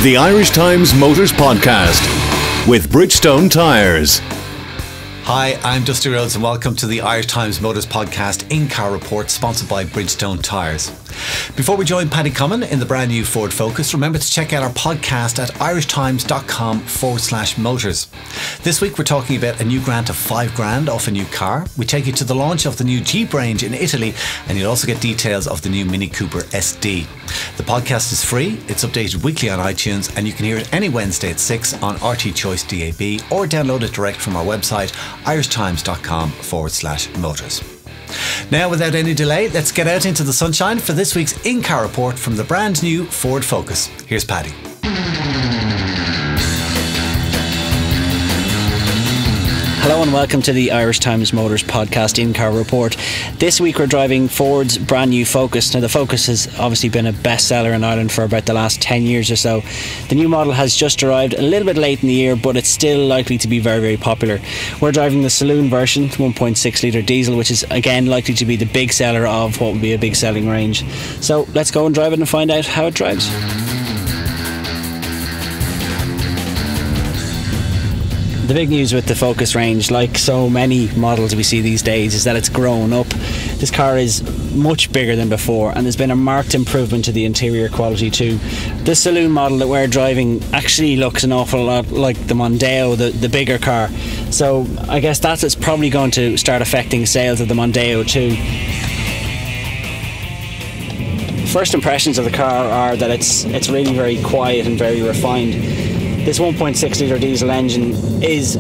The Irish Times Motors Podcast with Bridgestone Tyres. Hi, I'm Dusty Rhodes and welcome to the Irish Times Motors Podcast in-car report sponsored by Bridgestone Tyres. Before we join Paddy Comyn in the brand new Ford Focus, remember to check out our podcast at irishtimes.com/motors. This week we're talking about a new grant of $5,000 off a new car. We take you to the launch of the new Jeep range in Italy, and you'll also get details of the new Mini Cooper SD. The podcast is free, it's updated weekly on iTunes, and you can hear it any Wednesday at 6 on RT Choice DAB or download it direct from our website irishtimes.com/motors. Now, without any delay, let's get out into the sunshine for this week's in-car report from the brand new Ford Focus. Here's Paddy. Hello and welcome to the Irish Times Motors Podcast in-car report. This week we're driving Ford's brand new Focus. Now the Focus has obviously been a bestseller in Ireland for about the last 10 years or so. The new model has just arrived a little bit late in the year, but it's still likely to be very, very popular. We're driving the saloon version, 1.6 litre diesel, which is again likely to be the big seller of what would be a big selling range. So let's go and drive it and find out how it drives. The big news with the Focus range, like so many models we see these days, is that it's grown up. This car is much bigger than before, and there's been a marked improvement to the interior quality too. The saloon model that we're driving actually looks an awful lot like the Mondeo, the bigger car. So I guess that's what's probably going to start affecting sales of the Mondeo too. First impressions of the car are that it's really very quiet and very refined. This 1.6 litre diesel engine is,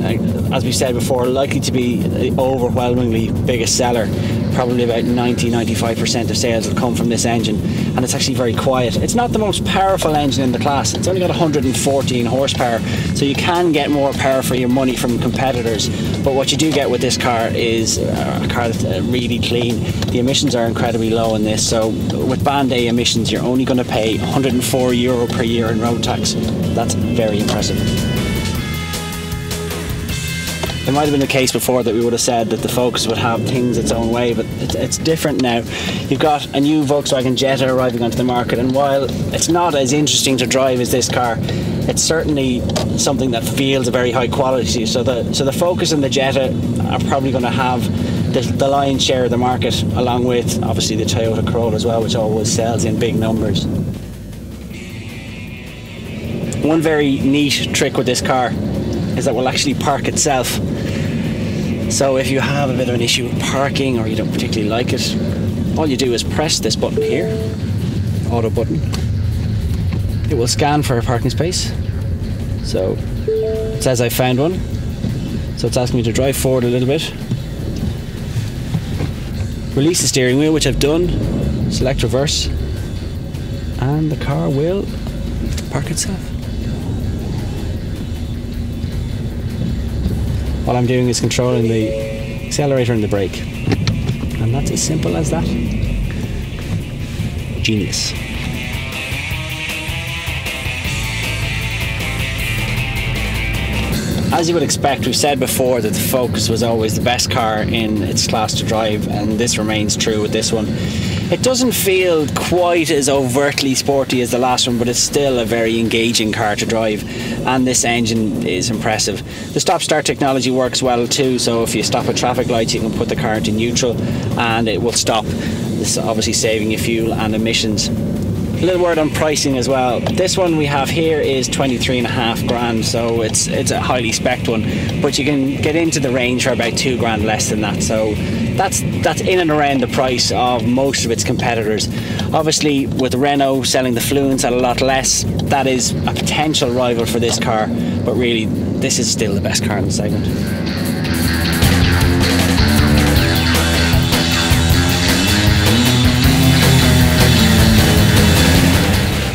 as we said before, likely to be the overwhelmingly biggest seller. Probably about 90-95% of sales will come from this engine, and it's actually very quiet. It's not the most powerful engine in the class. It's only got 114 horsepower, so you can get more power for your money from competitors. But what you do get with this car is a car that's really clean. The emissions are incredibly low in this, so with Band A emissions you're only going to pay €104 per year in road tax. That's very impressive. It might have been the case before that we would have said that the Focus would have things its own way, but it's different now. You've got a new Volkswagen Jetta arriving onto the market, and while it's not as interesting to drive as this car, it's certainly something that feels a very high quality. So the Focus and the Jetta are probably going to have the lion's share of the market, along with obviously the Toyota Corolla as well, which always sells in big numbers. One very neat trick with this car is that it will actually park itself. So if you have a bit of an issue with parking or you don't particularly like it, all you do is press this button here, auto button. It will scan for a parking space. So it says I found one. So it's asking me to drive forward a little bit. Release the steering wheel, which I've done. Select reverse. And the car will park itself. All I'm doing is controlling the accelerator and the brake. And that's as simple as that. Genius. As you would expect, we've said before that the Focus was always the best car in its class to drive, and this remains true with this one. It doesn't feel quite as overtly sporty as the last one, but it's still a very engaging car to drive, and this engine is impressive. The stop-start technology works well too, so if you stop at traffic lights you can put the car into neutral and it will stop. This is obviously saving you fuel and emissions. A little word on pricing as well. This one we have here is $23,500, so it's a highly spec'd one, but you can get into the range for about $2,000 less than that, so that's in and around the price of most of its competitors. Obviously with Renault selling the Fluence at a lot less, that is a potential rival for this car, but really this is still the best car in the segment.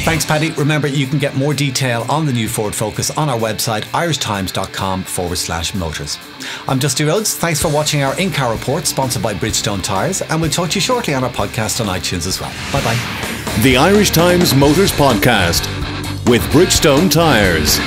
Thanks, Paddy. Remember, you can get more detail on the new Ford Focus on our website, irishtimes.com/motors. I'm Dusty Rhodes. Thanks for watching our in-car report, sponsored by Bridgestone Tyres, and we'll talk to you shortly on our podcast on iTunes as well. Bye-bye. The Irish Times Motors Podcast with Bridgestone Tyres.